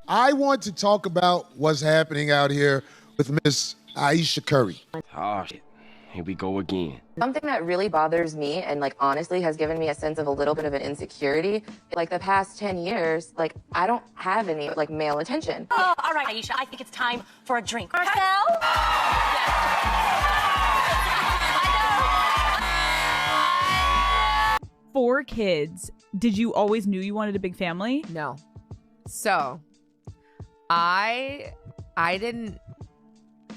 I want to talk about what's happening out here with Miss Ayesha Curry. Oh, shit. Here we go again. Something that really bothers me and like honestly has given me a sense of a little bit of an insecurity, like the past 10 years, like I don't have any like male attention. Oh, all right, Ayesha, I think it's time for a drink. Marcel? Four kids. Did you always knew you wanted a big family? No. So, I didn't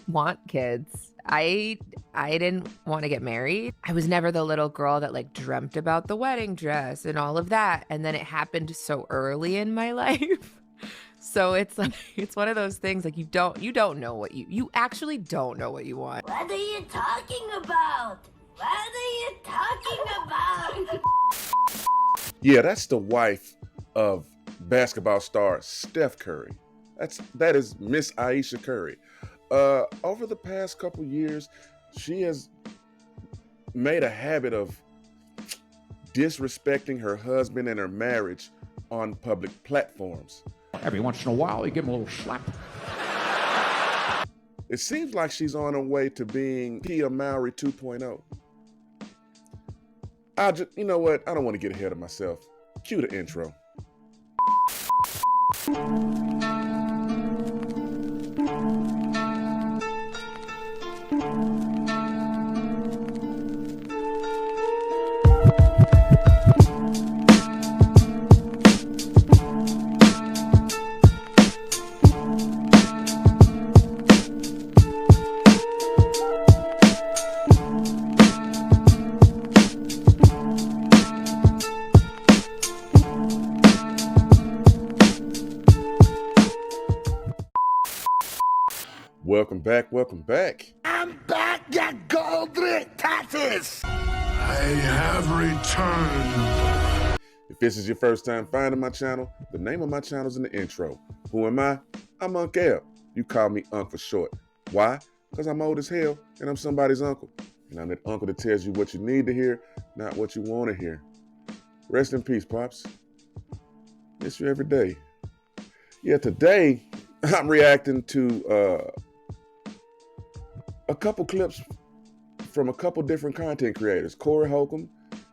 want kids. I didn't want to get married. I was never the little girl that like dreamt about the wedding dress and all of that. And then it happened so early in my life. So it's like, it's one of those things like you don't know what you actually don't know what you want. What are you talking about? What are you talking about? Yeah, that's the wife of basketball star Steph Curry. That is Miss Ayesha Curry. Over the past couple years, she has made a habit of disrespecting her husband and her marriage on public platforms. Every once in a while, you give him a little slap. It seems like she's on her way to being Tia Mowry 2.0. You know what? I don't want to get ahead of myself. Cue the intro. Welcome back. I'm back, ya gold-brick taxes! I have returned. If this is your first time finding my channel, the name of my channel is in the intro. Who am I? I'm Unc L. You call me Unc for short. Why? Because I'm old as hell and I'm somebody's uncle. And I'm that uncle that tells you what you need to hear, not what you want to hear. Rest in peace, Pops. Miss you every day. Yeah, today I'm reacting to a couple clips from a couple different content creators, Corey Holcomb,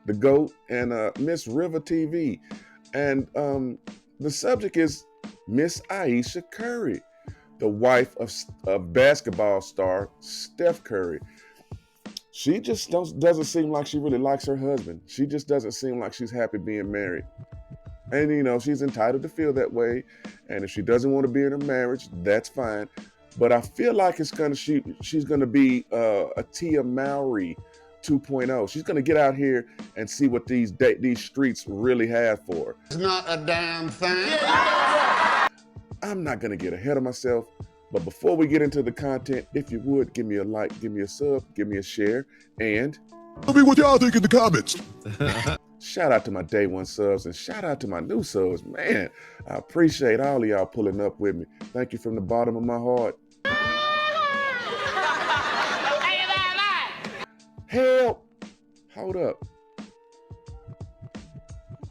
the GOAT, and Miss River TV. And the subject is Miss Ayesha Curry, the wife of basketball star Steph Curry. She just doesn't seem like she really likes her husband. She just doesn't seem like she's happy being married. And, you know, she's entitled to feel that way. And if she doesn't want to be in a marriage, that's fine. But I feel like she's going to be a Tia Mowry 2.0. She's going to get out here and see what these streets really have for her. It's not a damn thing. I'm not going to get ahead of myself. But before we get into the content, if you would, give me a like, give me a sub, give me a share, and Tell me what y'all think in the comments. shout out to my day one subs and shout out to my new subs. Man, I appreciate all of y'all pulling up with me. Thank you from the bottom of my heart. Help! Hold up.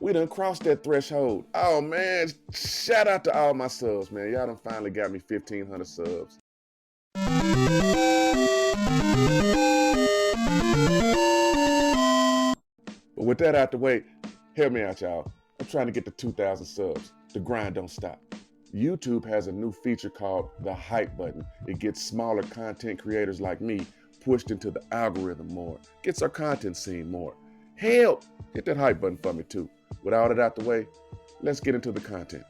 We done crossed that threshold. Oh man, shout out to all my subs, man. Y'all done finally got me 1,500 subs. But with that out the way, help me out, y'all. I'm trying to get to 2,000 subs. The grind don't stop. YouTube has a new feature called the hype button. It gets smaller content creators like me pushed into the algorithm more, gets our content seen more. Help! Hit that hype button for me too. With all that out the way, let's get into the content.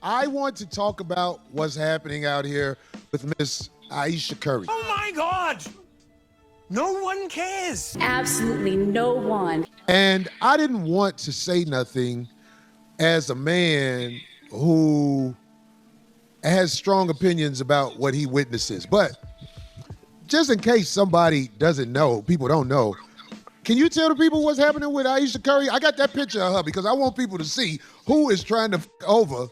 I want to talk about what's happening out here with Miss Ayesha Curry. Oh my God! No one cares. Absolutely no one. And I didn't want to say nothing as a man who has strong opinions about what he witnesses. But just in case somebody doesn't know, people don't know, can you tell the people what's happening with Ayesha Curry? I got that picture of her because I want people to see who is trying to over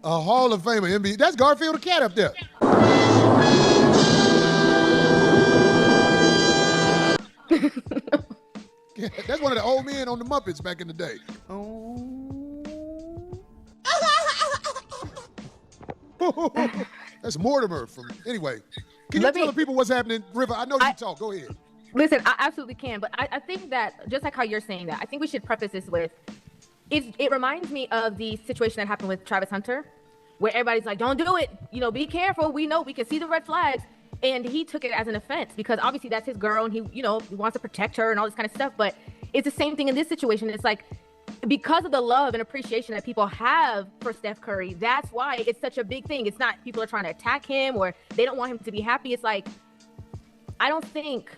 a Hall of Famer NBA. That's Garfield the cat up there. That's one of the old men on the Muppets back in the day. That's Mortimer from. Anyway, can you tell the people what's happening, River? I know you talk. Go ahead. Listen, I absolutely can, but I think that just like how you're saying that, I think we should preface this with it reminds me of the situation that happened with Travis Hunter, where everybody's like, don't do it. You know, be careful. We know, we can see the red flags. And he took it as an offense because obviously that's his girl and he wants to protect her and all this kind of stuff. But it's the same thing in this situation. It's like, because of the love and appreciation that people have for Steph Curry, that's why it's such a big thing. It's not people are trying to attack him or they don't want him to be happy. It's like, I don't think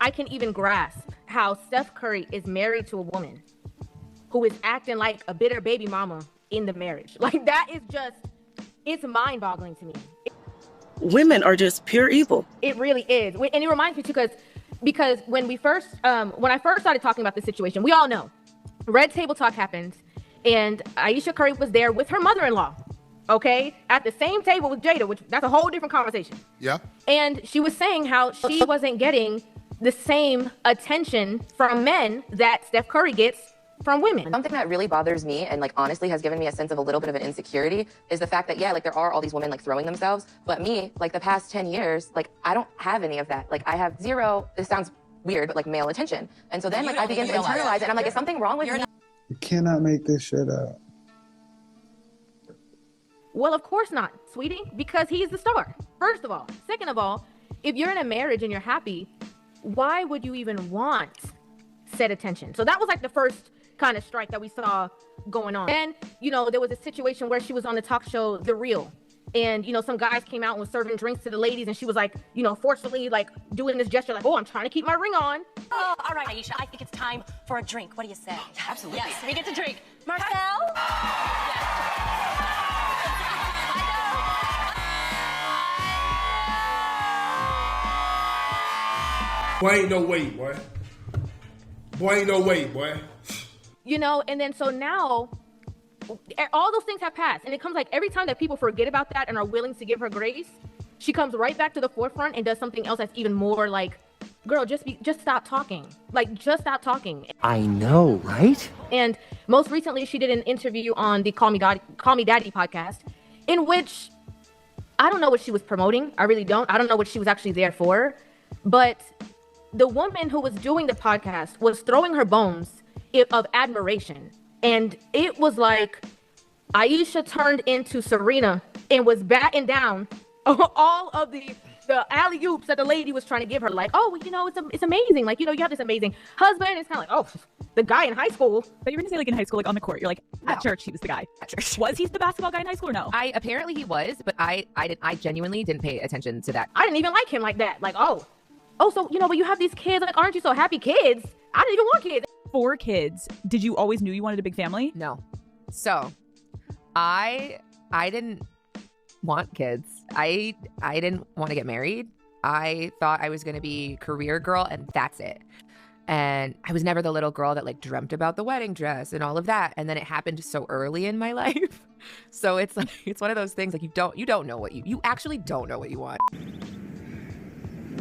I can even grasp how Steph Curry is married to a woman who is acting like a bitter baby mama in the marriage. Like, that is just, it's mind-boggling to me. Women are just pure evil. It really is. And it reminds me too, because when I first started talking about this situation, we all know Red Table Talk happened and Ayesha Curry was there with her mother-in-law, okay? At the same table with Jada, which that's a whole different conversation. Yeah. And she was saying how she wasn't getting the same attention from men that Steph Curry gets from women. Something that really bothers me and like honestly has given me a sense of a little bit of an insecurity is the fact that like there are all these women like throwing themselves, but me, like the past 10 years, like I don't have any of that. Like I have zero, this sounds weird, but like male attention. And so then like I begin to internalize it and I'm like, is something wrong with me? You cannot make this shit up. Well, of course not, sweetie, because he's the star, first of all. Second of all, if you're in a marriage and you're happy, why would you even want said attention? So that was like the first kind of strike that we saw going on. And, there was a situation where she was on the talk show, The Real. And, some guys came out and was serving drinks to the ladies. And she was like, forcefully like doing this gesture like, oh, I'm trying to keep my ring on. Oh, all right, Ayesha, I think it's time for a drink. What do you say? Absolutely. Yes, we get to drink. Marcel? Boy, ain't no way, boy. Boy, ain't no way, boy. And then so now all those things have passed. And it comes like every time that people forget about that and are willing to give her grace, she comes right back to the forefront and does something else that's even more like, girl, just stop talking. Like, just stop talking. I know, right? And most recently, she did an interview on the Call Me Daddy podcast, in which I don't know what she was promoting. I really don't. I don't know what she was actually there for. But the woman who was doing the podcast was throwing her bones of admiration. And it was like Ayesha turned into Serena and was batting down all of the alley-oops that the lady was trying to give her. Like, oh, it's amazing. Like, you have this amazing husband. It's kind of like, oh, the guy in high school. But you're going to say like in high school, like on the court, you're like, at church, he was the guy. At church. Was he the basketball guy in high school or no? Apparently he was, but I genuinely didn't pay attention to that. I didn't even like him like that. Like, oh, so, but you have these kids. Like, aren't you so happy? Kids? I didn't even want kids. 4 kids. Did you always knew you wanted a big family? No. So I didn't want kids. I didn't want to get married. I thought I was going to be career girl and that's it. And I was never the little girl that like dreamt about the wedding dress and all of that. And then it happened so early in my life. So it's like, it's one of those things like you don't know what you actually don't know what you want.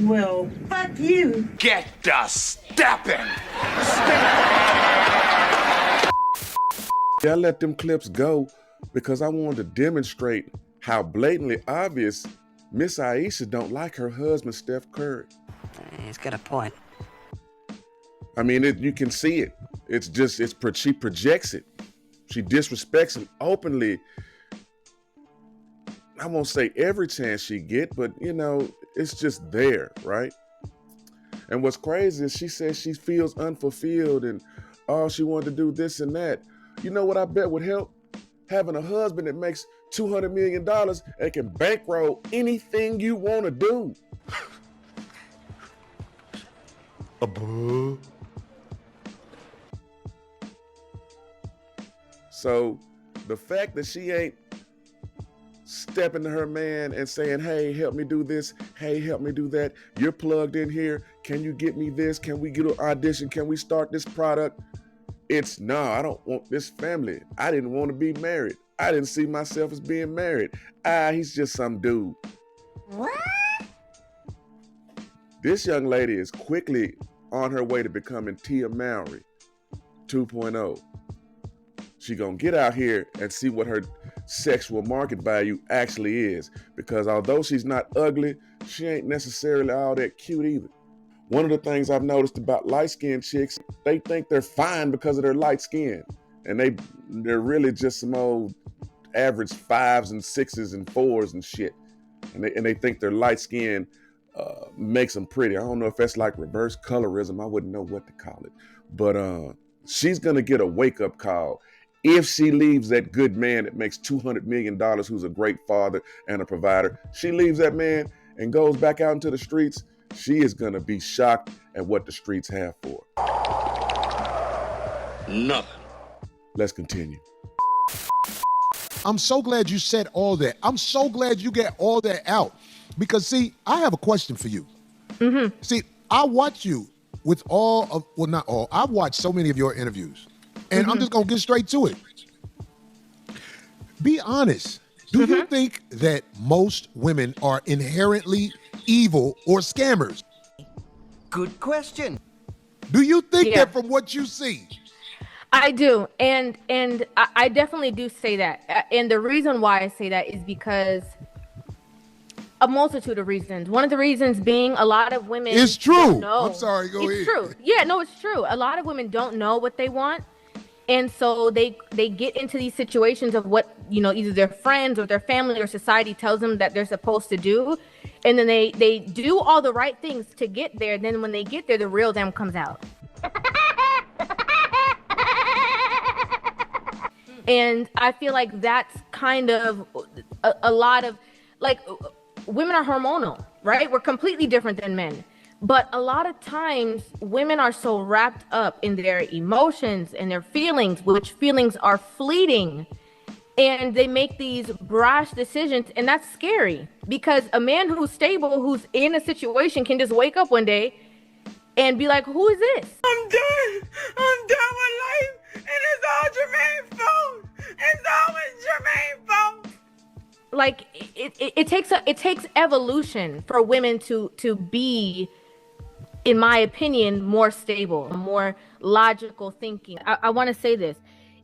Well, fuck you. Get the stepping. I let them clips go because I wanted to demonstrate how blatantly obvious Miss Ayesha don't like her husband, Steph Curry. He's got a point. I mean, you can see it. She projects it. She disrespects him openly. I won't say every chance she get, but it's just there, right? And what's crazy is she says she feels unfulfilled and she wanted to do this and that. You know what I bet would help? Having a husband that makes $200 million and can bankroll anything you want to do. So the fact that she ain't stepping to her man and saying, hey, help me do this. Hey, help me do that. You're plugged in here. Can you get me this? Can we get an audition? Can we start this product? No, I don't want this family. I didn't want to be married. I didn't see myself as being married. He's just some dude. What? This young lady is quickly on her way to becoming Tia Mowry 2.0. She gonna get out here and see what her sexual market value actually is, because although she's not ugly, she ain't necessarily all that cute either. One of the things I've noticed about light-skinned chicks, they think they're fine because of their light skin, and they're really just some old average 5s and 6s and 4s and shit, and they think their light skin makes them pretty. I don't know if that's like reverse colorism. I wouldn't know what to call it, but she's gonna get a wake-up call if she leaves that good man that makes $200 million, who's a great father and a provider. She leaves that man and goes back out into the streets. She is gonna be shocked at what the streets have for her. Nothing. Let's continue. I'm so glad you said all that. I'm so glad you get all that out. Because, see, I have a question for you. Mm-hmm. See, I watch you with not all, I've watched so many of your interviews. And I'm just going to get straight to it. Be honest. Do you think that most women are inherently evil or scammers? Good question. Do you think that from what you see? I do, and I definitely do say that. And the reason why I say that is because a multitude of reasons. One of the reasons being a lot of women. It's true. Don't know. I'm sorry. Go ahead. It's true. Yeah, no, it's true. A lot of women don't know what they want, and so they get into these situations of what either their friends or their family or society tells them that they're supposed to do, and then they do all the right things to get there. Then when they get there, the real them comes out. And I feel like that's kind of a lot of, like, women are hormonal, right? We're completely different than men. But a lot of times women are so wrapped up in their emotions and their feelings, which feelings are fleeting. And they make these brash decisions. And that's scary, because a man who's stable, who's in a situation, can just wake up one day and be like, who is this? I'm done with life, and it's all Jermaine's fault. It's always Jermaine's fault. Like, it takes evolution for women to be, in my opinion, more stable, more logical thinking. I want to say this.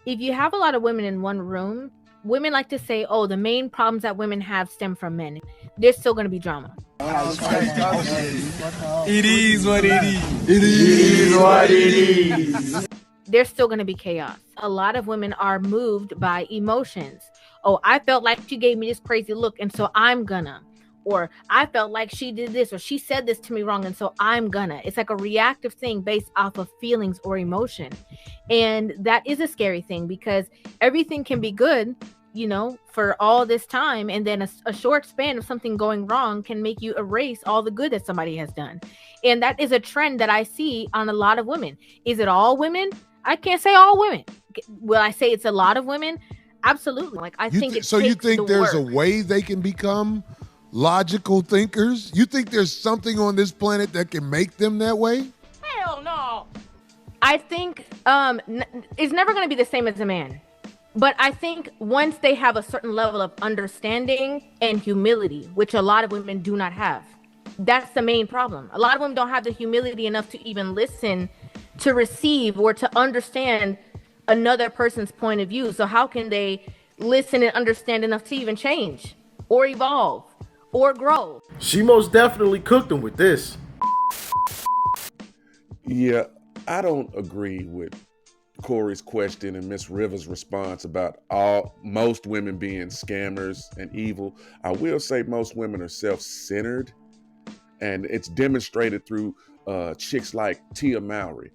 If you have a lot of women in one room, women like to say, oh, the main problems that women have stem from men. There's still going to be drama. It is what it is. It is what it is. There's still going to be chaos. A lot of women are moved by emotions. Oh, I felt like she gave me this crazy look, and so I'm gonna. Or I felt like she did this, or she said this to me wrong, and so I'm gonna. It's like a reactive thing based off of feelings or emotion. And that is a scary thing, because everything can be good, for all this time, and then a short span of something going wrong can make you erase all the good that somebody has done. And that is a trend that I see on a lot of women. Is it all women? I can't say all women. Will I say it's a lot of women? Absolutely. Like, I think it so you takes think the there's work. a way they can become logical thinkers? You think there's something on this planet that can make them that way? Hell no. I think it's never going to be the same as a man. But I think once they have a certain level of understanding and humility, which a lot of women do not have, that's the main problem. A lot of women don't have the humility enough to even listen, to receive, or to understand another person's point of view. So how can they listen and understand enough to even change or evolve or grow? She most definitely cooked them with this. Yeah, I don't agree with Corey's question and Miss Rivers' response about most women being scammers and evil. I will say most women are self-centered, and it's demonstrated through chicks like Tia Mowry,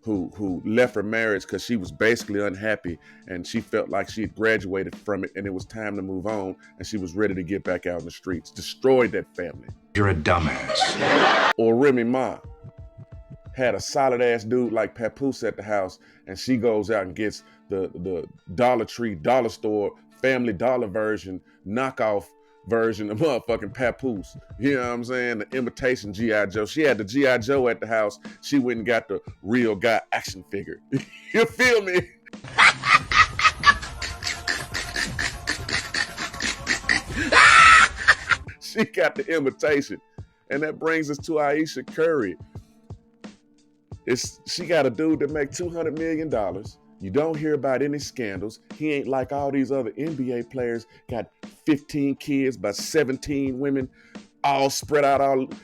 who left her marriage because she was basically unhappy, and she felt like she had graduated from it and it was time to move on, and she was ready to get back out in the streets. Destroyed that family. You're a dumbass. Or Remy Ma had a solid ass dude like Papoose at the house, and she goes out and gets the Dollar Tree, dollar store, Family Dollar version, knockoff version of motherfucking Papoose. You know what I'm saying? The imitation G.I. Joe. She had the G.I. Joe at the house. She went and got the real guy action figure. You feel me? She got the imitation. And that brings us to Ayesha Curry. She got a dude that make $200 million. You don't hear about any scandals. He ain't like all these other NBA players, got 15 kids by 17 women, all spread out,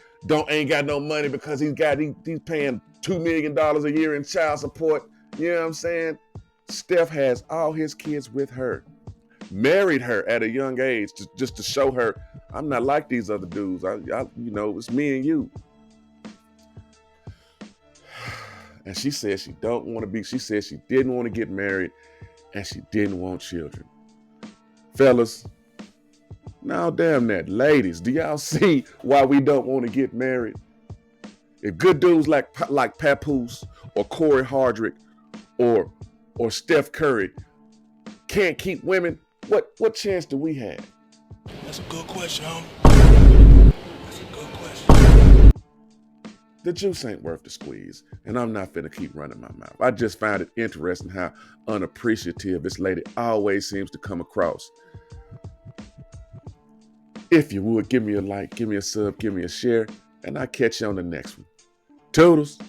ain't got no money because he's paying $2 million a year in child support. You know what I'm saying? Steph has all his kids with her. Married her at a young age just to show her, I'm not like these other dudes. It's me and you. And she said she said she didn't want to get married and she didn't want children. Fellas, now damn that. Ladies, do y'all see why we don't want to get married? If good dudes like Papoose or Corey Hardrick or Steph Curry can't keep women, what chance do we have? That's a good question, homie. That's a good question. The juice ain't worth the squeeze, and I'm not finna keep running my mouth. I just find it interesting how unappreciative this lady always seems to come across. If you would, give me a like, give me a sub, give me a share, and I'll catch you on the next one. Toodles.